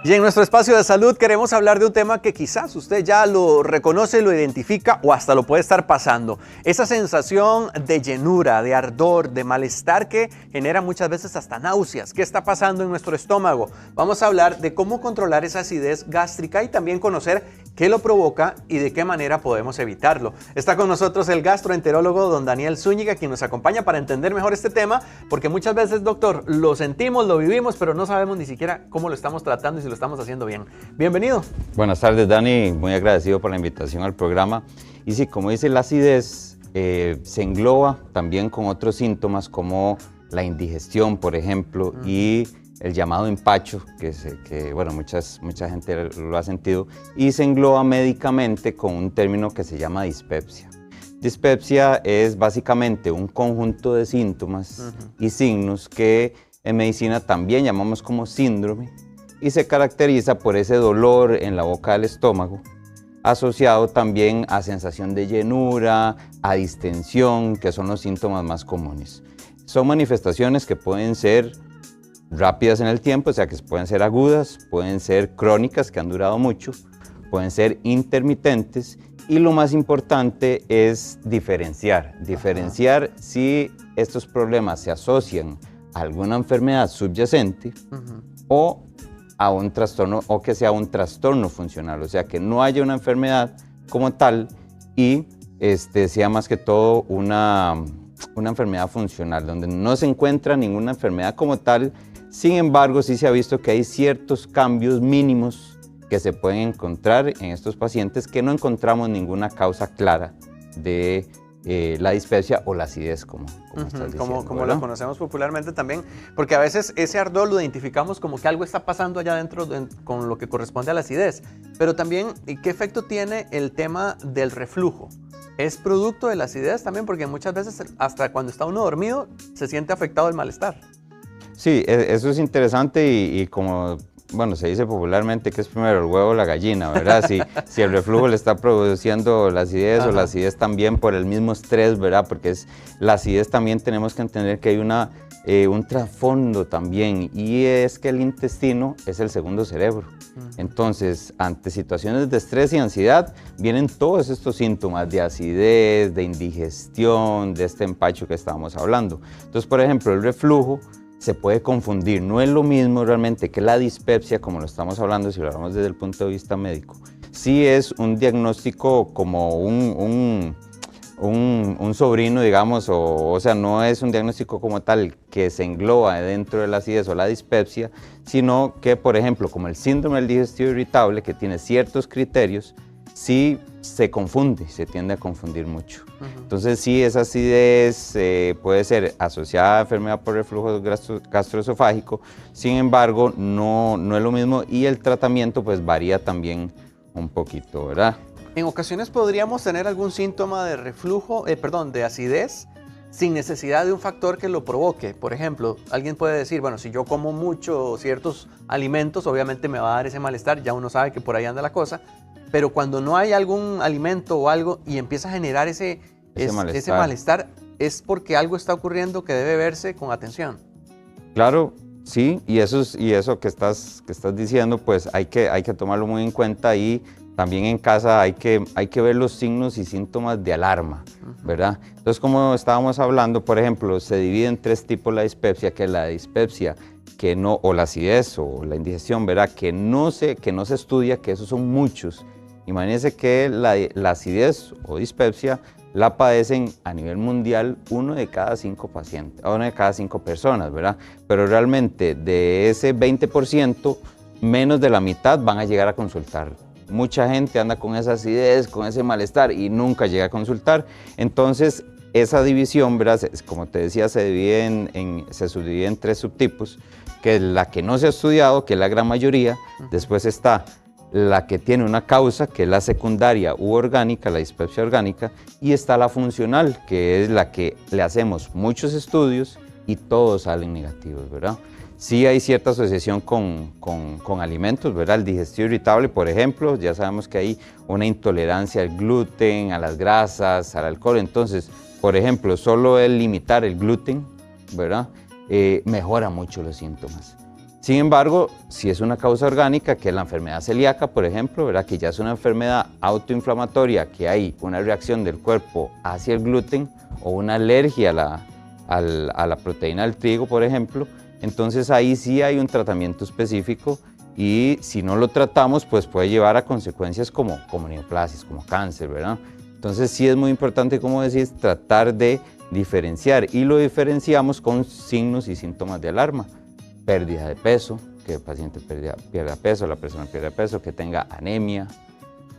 Y en nuestro espacio de salud queremos hablar de un tema que quizás usted ya lo reconoce, lo identifica o hasta lo puede estar pasando. Esa sensación de llenura, de ardor, de malestar que genera muchas veces hasta náuseas. ¿Qué está pasando en nuestro estómago? Vamos a hablar de cómo controlar esa acidez gástrica y también conocer qué lo provoca y de qué manera podemos evitarlo. Está con nosotros el gastroenterólogo don Daniel Zúñiga, quien nos acompaña para entender mejor este tema, porque muchas veces, doctor, lo sentimos, lo vivimos, pero no sabemos ni siquiera cómo lo estamos tratando y si lo estamos haciendo bien. Bienvenido. Buenas tardes, Dani, muy agradecido por la invitación al programa. Y sí, como dice, la acidez se engloba también con otros síntomas como la indigestión, por ejemplo, y el llamado empacho, bueno, mucha gente lo ha sentido, y se engloba médicamente con un término que se llama dispepsia. Dispepsia es básicamente un conjunto de síntomas y signos que en medicina también llamamos como síndrome, y se caracteriza por ese dolor en la boca del estómago, asociado también a sensación de llenura, a distensión, que son los síntomas más comunes. Son manifestaciones que pueden ser rápidas en el tiempo, o sea que pueden ser agudas, pueden ser crónicas, que han durado mucho, pueden ser intermitentes, y lo más importante es diferenciar si estos problemas se asocian a alguna enfermedad subyacente o a un trastorno, o que sea un trastorno funcional, o sea que no haya una enfermedad como tal y sea más que todo una enfermedad funcional, donde no se encuentra ninguna enfermedad como tal. Sin embargo, sí se ha visto que hay ciertos cambios mínimos que se pueden encontrar en estos pacientes que no encontramos ninguna causa clara de la dispepsia o la acidez, como estás diciendo, como lo conocemos popularmente también, porque a veces ese ardor lo identificamos como que algo está pasando allá adentro con lo que corresponde a la acidez, pero también, ¿qué efecto tiene el tema del reflujo? ¿Es producto de la acidez también? Porque muchas veces, hasta cuando está uno dormido, se siente afectado el malestar. Sí, eso es interesante y como, bueno, se dice popularmente que es primero el huevo o la gallina, ¿verdad? Si el reflujo le está produciendo la acidez o la acidez también por el mismo estrés, ¿verdad? Porque la acidez también tenemos que entender que hay un trasfondo también, y es que el intestino es el segundo cerebro. Entonces, ante situaciones de estrés y ansiedad, vienen todos estos síntomas de acidez, de indigestión, de este empacho que estábamos hablando. Entonces, por ejemplo, el reflujo se puede confundir, no es lo mismo realmente que la dispepsia, como lo estamos hablando, si lo hablamos desde el punto de vista médico. Sí es un diagnóstico como un sobrino, digamos, o sea, no es un diagnóstico como tal que se engloba dentro de la acidez o la dispepsia, sino que, por ejemplo, como el síndrome del digestivo irritable, que tiene ciertos criterios, sí se confunde, se tiende a confundir mucho. Entonces sí, esa acidez puede ser asociada a enfermedad por reflujo gastroesofágico, sin embargo no es lo mismo, y el tratamiento pues varía también un poquito, ¿verdad? En ocasiones podríamos tener algún síntoma de reflujo, de acidez, sin necesidad de un factor que lo provoque. Por ejemplo, alguien puede decir, bueno, si yo como mucho ciertos alimentos, obviamente me va a dar ese malestar, ya uno sabe que por ahí anda la cosa, pero cuando no hay algún alimento o algo y empieza a generar ese malestar, es porque algo está ocurriendo que debe verse con atención. Claro, sí, y eso que estás diciendo, pues hay que tomarlo muy en cuenta, y también en casa hay que ver los signos y síntomas de alarma, ¿verdad? Entonces, como estábamos hablando, por ejemplo, se divide en tres tipos la dispepsia, que es la dispepsia o la acidez o la indigestión, ¿verdad? Que no se estudia, que esos son muchos. Imagínense que la acidez o dispepsia la padecen a nivel mundial 1 de cada 5 pacientes, 1 de cada 5 personas, ¿verdad? Pero realmente de ese 20%, menos de la mitad van a llegar a consultar. Mucha gente anda con esa acidez, con ese malestar, y nunca llega a consultar. Entonces, esa división, ¿verdad? Como te decía, se subdivide en tres subtipos, que es la que no se ha estudiado, que es la gran mayoría. Después está la que tiene una causa, que es la secundaria u orgánica, la dispepsia orgánica, y está la funcional, que es la que le hacemos muchos estudios y todos salen negativos, ¿verdad? Sí hay cierta asociación con alimentos, ¿verdad? El digestivo irritable, por ejemplo, ya sabemos que hay una intolerancia al gluten, a las grasas, al alcohol. Entonces, por ejemplo, solo el limitar el gluten, ¿verdad? Mejora mucho los síntomas. Sin embargo, si es una causa orgánica, que es la enfermedad celíaca, por ejemplo, ¿verdad? Que ya es una enfermedad autoinflamatoria, que hay una reacción del cuerpo hacia el gluten o una alergia a la proteína del trigo, por ejemplo, entonces ahí sí hay un tratamiento específico y si no lo tratamos, pues puede llevar a consecuencias como neoplasias, como cáncer, ¿verdad? Entonces sí es muy importante, como decís, tratar de diferenciar y lo diferenciamos con signos y síntomas de alarma. Pérdida de peso, que el paciente pierda peso, la persona pierda peso, que tenga anemia,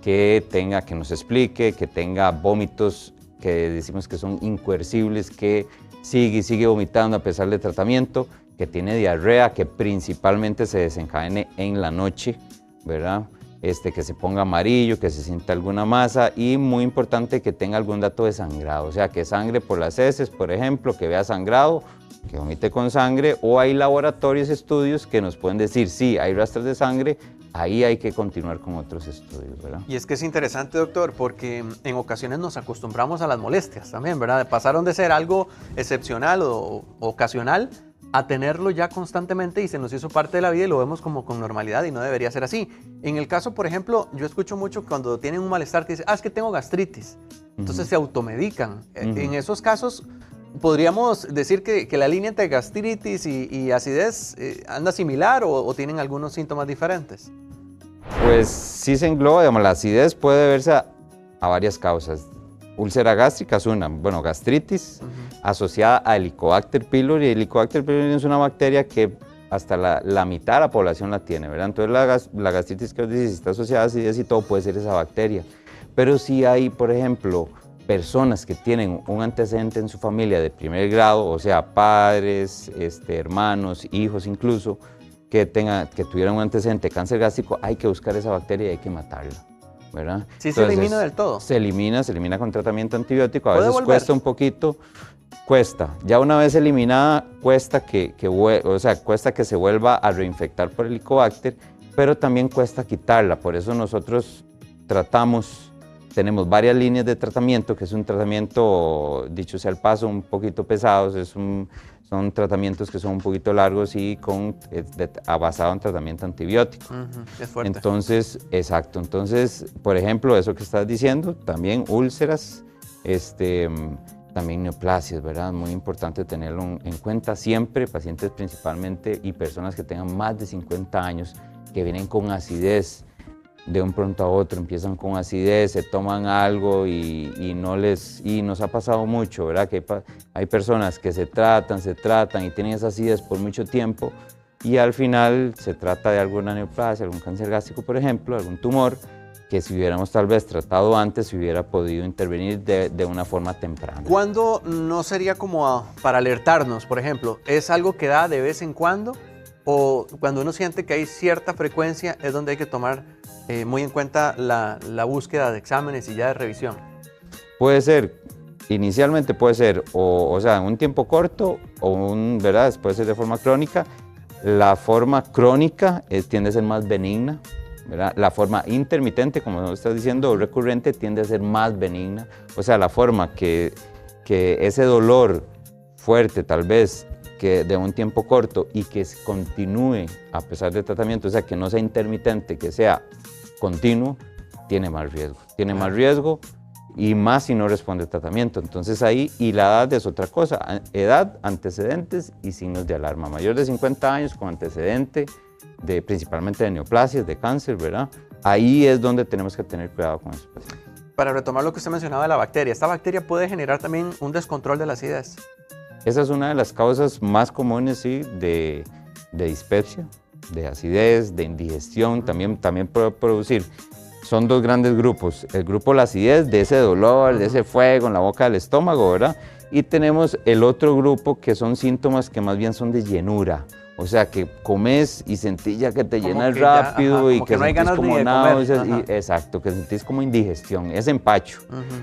que nos explique, que tenga vómitos que decimos que son incoercibles, que sigue y sigue vomitando a pesar del tratamiento, que tiene diarrea, que principalmente se desencadene en la noche, ¿verdad? Que se ponga amarillo, que se sienta alguna masa y muy importante que tenga algún dato de sangrado, o sea, que sangre por las heces, por ejemplo, que vea sangrado, que vomite con sangre, o hay laboratorios, estudios que nos pueden decir, sí, hay rastros de sangre, ahí hay que continuar con otros estudios, ¿verdad? Y es que es interesante, doctor, porque en ocasiones nos acostumbramos a las molestias también, ¿verdad? Pasaron de ser algo excepcional o ocasional a tenerlo ya constantemente y se nos hizo parte de la vida y lo vemos como con normalidad y no debería ser así. En el caso, por ejemplo, yo escucho mucho cuando tienen un malestar que dicen, es que tengo gastritis, entonces se automedican. En esos casos, ¿podríamos decir que la línea entre gastritis y acidez anda similar o tienen algunos síntomas diferentes? Pues sí se engloba, digamos, la acidez puede deberse a varias causas. Úlcera gástrica es una, bueno, gastritis asociada a Helicobacter pylori. Helicobacter pylori es una bacteria que hasta la mitad de la población la tiene, ¿verdad? Entonces la gastritis que os dice, si está asociada a acidez y todo, puede ser esa bacteria. Pero si hay, por ejemplo, personas que tienen un antecedente en su familia de primer grado, o sea, padres, hermanos, hijos incluso, que tuvieran un antecedente de cáncer gástrico, hay que buscar esa bacteria y hay que matarla, ¿verdad? ¿Sí se elimina del todo? Se elimina con tratamiento antibiótico, a veces cuesta un poquito, ya una vez eliminada cuesta cuesta que se vuelva a reinfectar por Helicobacter, pero también cuesta quitarla, por eso nosotros tenemos varias líneas de tratamiento, que es un tratamiento, dicho sea el paso, un poquito pesados, son tratamientos que son un poquito largos y basado en tratamiento antibiótico. Es fuerte. Entonces, exacto. Entonces, por ejemplo, eso que estás diciendo, también úlceras, también neoplasias, ¿verdad? Muy importante tenerlo en cuenta siempre, pacientes principalmente y personas que tengan más de 50 años, que vienen con acidez, de un pronto a otro empiezan con acidez, se toman algo y nos ha pasado mucho, ¿verdad? Que hay personas que se tratan y tienen esa acidez por mucho tiempo y al final se trata de alguna neoplasia, algún cáncer gástrico, por ejemplo, algún tumor, que si hubiéramos tal vez tratado antes, se hubiera podido intervenir de una forma temprana. ¿Cuándo no sería como para alertarnos, por ejemplo? ¿Es algo que da de vez en cuando? ¿O cuando uno siente que hay cierta frecuencia es donde hay que tomar muy en cuenta la búsqueda de exámenes y ya de revisión? Puede ser, inicialmente puede ser, o sea, en un tiempo corto ¿verdad? Puede ser de forma crónica. La forma crónica tiende a ser más benigna, ¿verdad? La forma intermitente, como estás diciendo, o recurrente, tiende a ser más benigna. O sea, la forma que ese dolor fuerte, tal vez, que de un tiempo corto y que continúe a pesar del tratamiento, o sea, que no sea intermitente, que sea continuo, tiene más riesgo. Tiene más riesgo y más si no responde al tratamiento. Entonces ahí, y la edad es otra cosa, edad, antecedentes y signos de alarma. Mayor de 50 años con antecedente, principalmente de neoplasias, de cáncer, ¿verdad? Ahí es donde tenemos que tener cuidado con eso. Para retomar lo que usted mencionaba de la bacteria, ¿esta bacteria puede generar también un descontrol de la acidez? Esa es una de las causas más comunes, sí, de dispepsia, de acidez, de indigestión, también puede producir. Son dos grandes grupos, el grupo de la acidez, de ese dolor, de ese fuego en la boca del estómago, ¿verdad? Y tenemos el otro grupo que son síntomas que más bien son de llenura, o sea, que comes y sentís ya que te llenas rápido y que no hay sentís ganas como ni de náuseas, comer. exacto, que sentís como indigestión, ese empacho,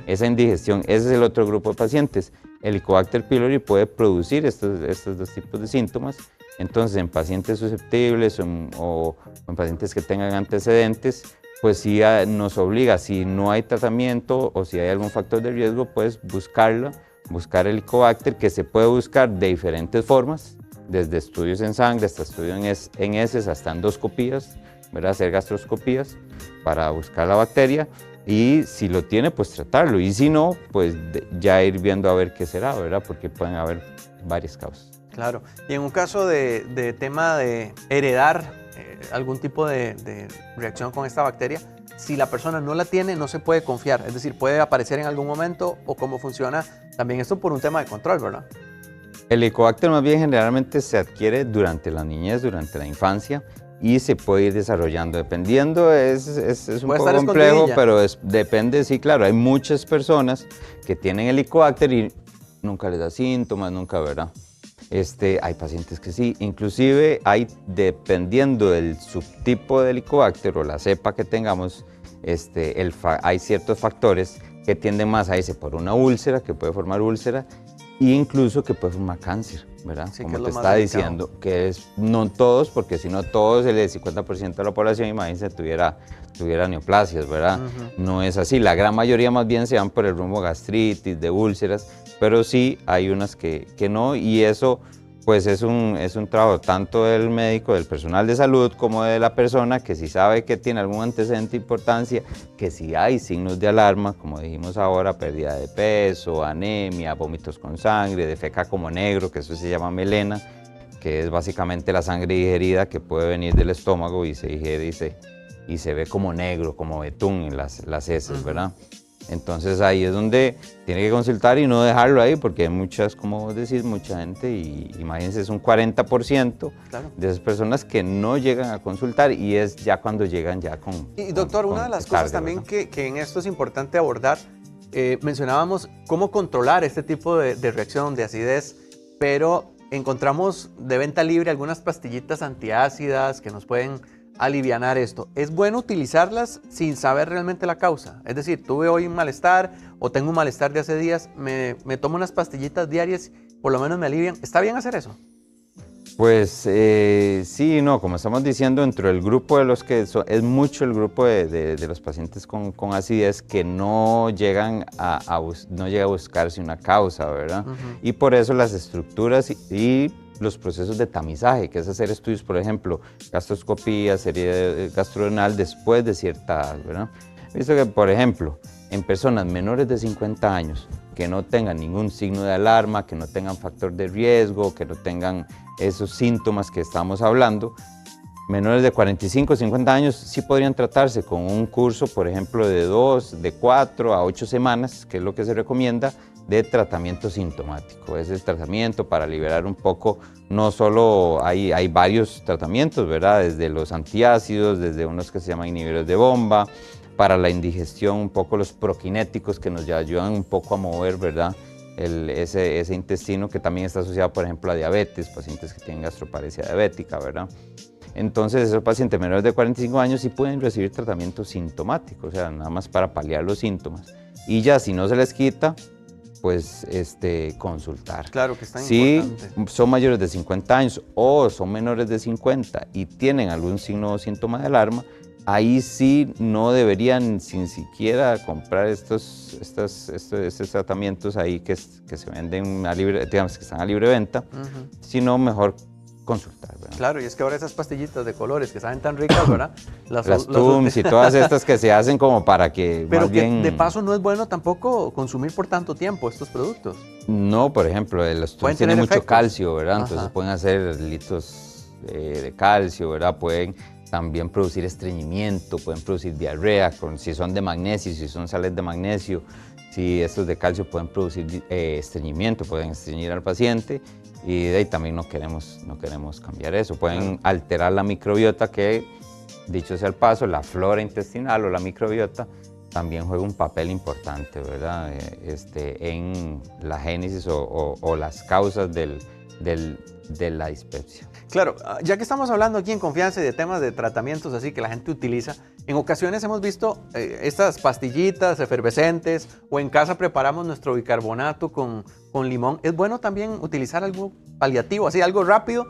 esa indigestión, ese es el otro grupo de pacientes. El Helicobacter pylori puede producir estos dos tipos de síntomas, entonces en pacientes susceptibles o en pacientes que tengan antecedentes, pues sí nos obliga, si no hay tratamiento o si hay algún factor de riesgo, pues buscar el Helicobacter, que se puede buscar de diferentes formas, desde estudios en sangre hasta estudios en heces, hasta endoscopías, ¿verdad? Hacer gastroscopías para buscar la bacteria y si lo tiene, pues tratarlo, y si no, pues ya ir viendo a ver qué será, ¿verdad? Porque pueden haber varias causas. Claro, y en un caso de tema de heredar algún tipo de reacción con esta bacteria, si la persona no la tiene, no se puede confiar, es decir, puede aparecer en algún momento, o cómo funciona también esto por un tema de control, ¿verdad? El Helicobacter más bien generalmente se adquiere durante la niñez, durante la infancia, y se puede ir desarrollando, dependiendo, es un poco complejo, pero depende, sí, claro, hay muchas personas que tienen Helicobacter y nunca les da síntomas, nunca, ¿verdad? Hay pacientes que sí, inclusive hay, dependiendo del subtipo de Helicobacter o la cepa que tengamos, hay ciertos factores que tienden más a irse por una úlcera, que puede formar úlcera, e incluso que puede formar cáncer, ¿verdad? Sí, como te está diciendo, que es no todos, porque si no todos, el 50% de la población, imagínense, tuviera neoplasias, ¿verdad? No es así, la gran mayoría más bien se van por el rumbo gastritis, de úlceras, pero sí hay unas que no, y eso pues es un trabajo tanto del médico, del personal de salud, como de la persona que si sabe que tiene algún antecedente de importancia, que si hay signos de alarma, como dijimos ahora, pérdida de peso, anemia, vómitos con sangre, defeca como negro, que eso se llama melena, que es básicamente la sangre digerida que puede venir del estómago y se digiere y se ve como negro, como betún en las heces, ¿verdad? Entonces ahí es donde tiene que consultar y no dejarlo ahí, porque hay muchas, como vos decís, mucha gente, y imagínense, es un 40% de esas personas que no llegan a consultar, y es ya cuando llegan ya con... Y doctor, una de las cosas también que en esto es importante abordar, mencionábamos cómo controlar este tipo de reacción de acidez, pero encontramos de venta libre algunas pastillitas antiácidas que nos pueden alivianar esto. ¿Es bueno utilizarlas sin saber realmente la causa? Es decir, tuve hoy un malestar o tengo un malestar de hace días, me tomo unas pastillitas diarias, por lo menos me alivian. ¿Está bien hacer eso? Pues sí, no, como estamos diciendo, dentro del grupo de los que es mucho el grupo de los pacientes con acidez que no llegan no llega a buscarse una causa, ¿verdad? Y por eso las estructuras y los procesos de tamizaje, que es hacer estudios, por ejemplo, gastroscopía, serie gastrorenal después de cierta edad, ¿verdad? Visto que, por ejemplo, en personas menores de 50 años, que no tengan ningún signo de alarma, que no tengan factor de riesgo, que no tengan esos síntomas que estamos hablando, menores de 45 o 50 años sí podrían tratarse con un curso, por ejemplo, de 4 a 8 semanas, que es lo que se recomienda, de tratamiento sintomático. Ese es el tratamiento para liberar un poco, no solo hay varios tratamientos, ¿verdad? Desde los antiácidos, desde unos que se llaman inhibidores de bomba, para la indigestión, un poco los prokinéticos que nos ayudan un poco a mover, ¿verdad? Ese intestino, que también está asociado, por ejemplo, a diabetes, pacientes que tienen gastroparesia diabética, ¿verdad? Entonces, esos pacientes menores de 45 años sí pueden recibir tratamiento sintomático, o sea, nada más para paliar los síntomas. Y ya, si no se les quita, pues consultar. Claro que está importante. Si son mayores de 50 años o son menores de 50 y tienen algún signo o síntoma de alarma, ahí sí no deberían sin siquiera comprar estos tratamientos ahí que se venden a libre, digamos que están a libre venta, sino mejor consultar, ¿verdad? Claro, y es que ahora esas pastillitas de colores que saben tan ricas, ¿verdad? Las Tums y todas estas que se hacen como para que pero más que bien... de paso no es bueno tampoco consumir por tanto tiempo estos productos. No, por ejemplo, los Tums tienen mucho calcio, ¿verdad? Entonces pueden hacer litros de calcio, ¿verdad? Pueden también producir estreñimiento, pueden producir diarrea, si son de magnesio, si son sales de magnesio, si estos de calcio pueden producir estreñimiento, pueden estreñir al paciente, y de ahí también no queremos cambiar eso. Pueden alterar la microbiota, que, dicho sea el paso, la flora intestinal o la microbiota también juega un papel importante, ¿verdad? En la génesis o las causas de la dispepsia. Claro, ya que estamos hablando aquí en confianza y de temas de tratamientos así que la gente utiliza, en ocasiones hemos visto estas pastillitas efervescentes, o en casa preparamos nuestro bicarbonato con limón. ¿Es bueno también utilizar algo paliativo, así algo rápido,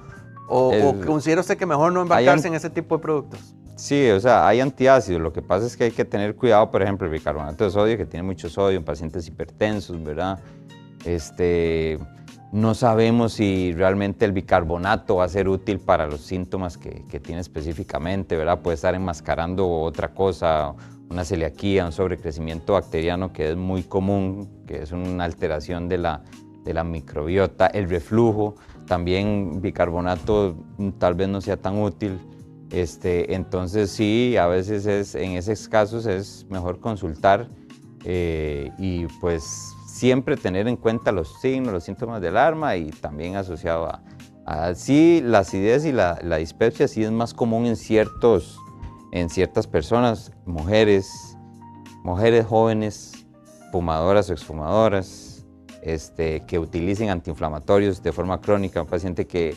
o considera usted que mejor no embarcarse en ese tipo de productos? Sí, o sea, hay antiácidos. Lo que pasa es que hay que tener cuidado, por ejemplo, el bicarbonato de sodio, que tiene mucho sodio en pacientes hipertensos, ¿verdad? no sabemos si realmente el bicarbonato va a ser útil para los síntomas que tiene específicamente, ¿verdad? Puede estar enmascarando otra cosa, una celiaquía, un sobrecrecimiento bacteriano que es muy común, que es una alteración de la microbiota, el reflujo, también bicarbonato tal vez no sea tan útil. Entonces sí, a veces en esos casos es mejor consultar y pues siempre tener en cuenta los signos, los síntomas de alarma y también asociado a sí, la acidez y la dispepsia sí es más común en ciertas personas, mujeres jóvenes, fumadoras o exfumadoras, que utilicen antiinflamatorios de forma crónica, un paciente que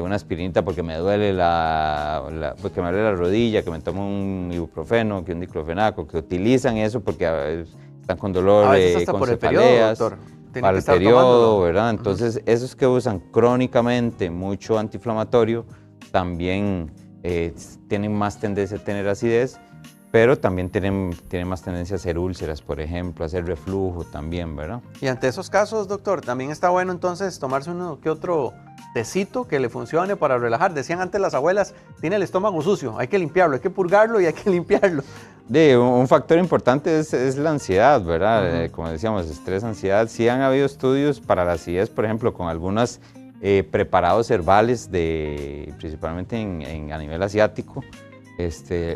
una aspirinita porque me duele porque me duele la rodilla, que me tomo un ibuprofeno, que un diclofenaco, que utilizan eso porque están con dolor, hasta con por el cefaleas, periodo, doctor. para el periodo, ¿verdad? Entonces, esos que usan crónicamente mucho antiinflamatorio también tienen más tendencia a tener acidez, pero también tienen más tendencia a hacer úlceras, por ejemplo, a hacer reflujo también, ¿verdad? Y ante esos casos, doctor, también está bueno entonces tomarse uno que otro tecito que le funcione para relajar. Decían antes las abuelas, tiene el estómago sucio, hay que limpiarlo, hay que purgarlo y hay que limpiarlo. Un factor importante es la ansiedad, ¿verdad? Como decíamos, estrés, ansiedad. Sí han habido estudios para la acidez, por ejemplo, con algunos preparados herbales, principalmente a nivel asiático.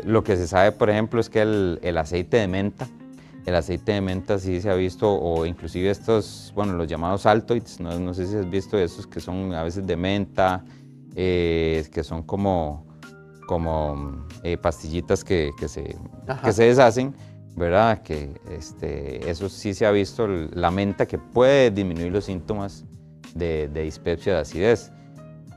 Lo que se sabe, por ejemplo, es que el aceite de menta sí se ha visto, o inclusive estos, bueno, los llamados Altoids, no sé si has visto esos que son a veces de menta, que son como pastillitas que se deshacen, ¿verdad? Que eso sí se ha visto, la menta que puede disminuir los síntomas de dispepsia, de acidez,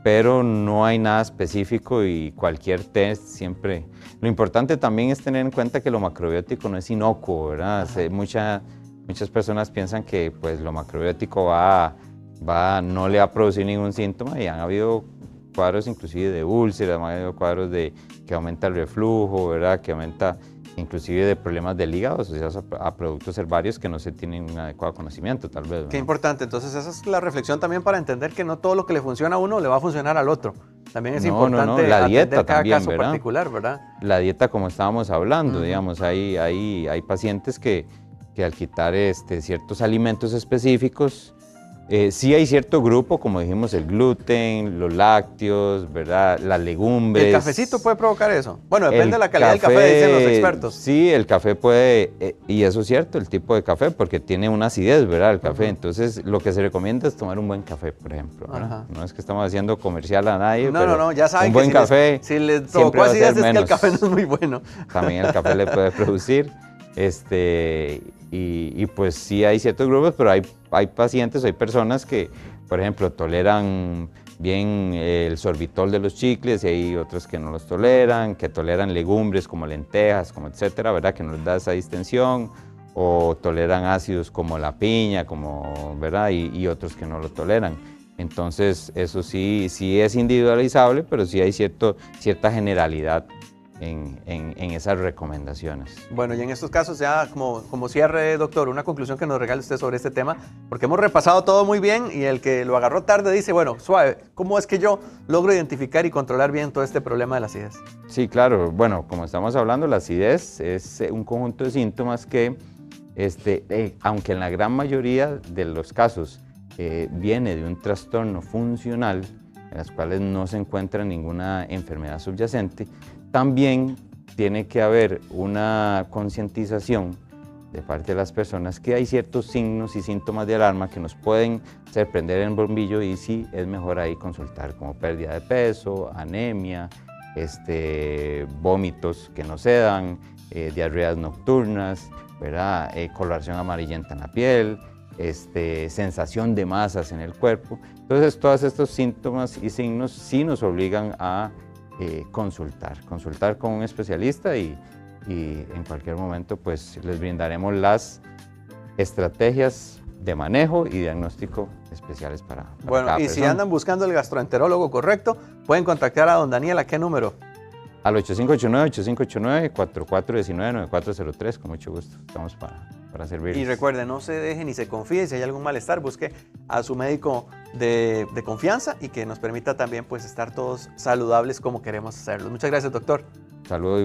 pero no hay nada específico y cualquier test siempre... Lo importante también es tener en cuenta que lo macrobiótico no es inocuo, ¿verdad? Muchas personas piensan que pues, lo macrobiótico no le va a producir ningún síntoma y han habido cuadros inclusive de úlceras, han habido cuadros que aumenta el reflujo, ¿verdad? Que aumenta inclusive de problemas del hígado asociados a productos herbarios que no se tienen un adecuado conocimiento, tal vez, ¿verdad? Qué importante. Entonces esa es la reflexión también para entender que no todo lo que le funciona a uno le va a funcionar al otro. También es importante la dieta atender cada también, caso ¿verdad? particular, ¿verdad? La dieta, como estábamos hablando, digamos, hay pacientes que al quitar ciertos alimentos específicos, sí hay cierto grupo, como dijimos, el gluten, los lácteos, ¿verdad? Las legumbres. ¿El cafecito puede provocar eso? Bueno, depende de la calidad del café, dicen los expertos. Sí, el café puede, y eso es cierto, el tipo de café, porque tiene una acidez, ¿verdad? El café. Entonces, lo que se recomienda es tomar un buen café, por ejemplo, ¿verdad? No es que estamos haciendo comercial a nadie, pero ya saben un buen café si les provocó acidez es que el café no es muy bueno. También el café le puede producir. Y pues sí hay ciertos grupos, pero hay pacientes, hay personas que, por ejemplo, toleran bien el sorbitol de los chicles y hay otros que no los toleran, que toleran legumbres como lentejas, como etcétera, ¿verdad? Que no les da esa distensión, o toleran ácidos como la piña, ¿verdad? Y otros que no lo toleran. Entonces, eso sí es individualizable, pero sí hay cierta generalidad en esas recomendaciones. Bueno, y en estos casos ya como cierre, doctor, una conclusión que nos regale usted sobre este tema, porque hemos repasado todo muy bien y el que lo agarró tarde dice, bueno, suave, ¿cómo es que yo logro identificar y controlar bien todo este problema de la acidez? Sí, claro, bueno, como estamos hablando, la acidez es un conjunto de síntomas que, aunque en la gran mayoría de los casos viene de un trastorno funcional, en los cuales no se encuentra ninguna enfermedad subyacente, también tiene que haber una concientización de parte de las personas que hay ciertos signos y síntomas de alarma que nos pueden hacer prender el bombillo y sí es mejor ahí consultar, como pérdida de peso, anemia, vómitos que no cedan, diarreas nocturnas, ¿verdad? Coloración amarillenta en la piel, sensación de masas en el cuerpo. Entonces, todos estos síntomas y signos sí nos obligan a consultar con un especialista y en cualquier momento pues les brindaremos las estrategias de manejo y diagnóstico especiales para bueno, cada y persona. Si andan buscando el gastroenterólogo correcto, pueden contactar a don Daniel. ¿A qué número? Al 8589-4419-9403, con mucho gusto, estamos para servirles. Y recuerden, no se dejen ni se confíen, si hay algún malestar, busque a su médico de confianza y que nos permita también pues estar todos saludables como queremos hacerlo. Muchas gracias, doctor. Saludos.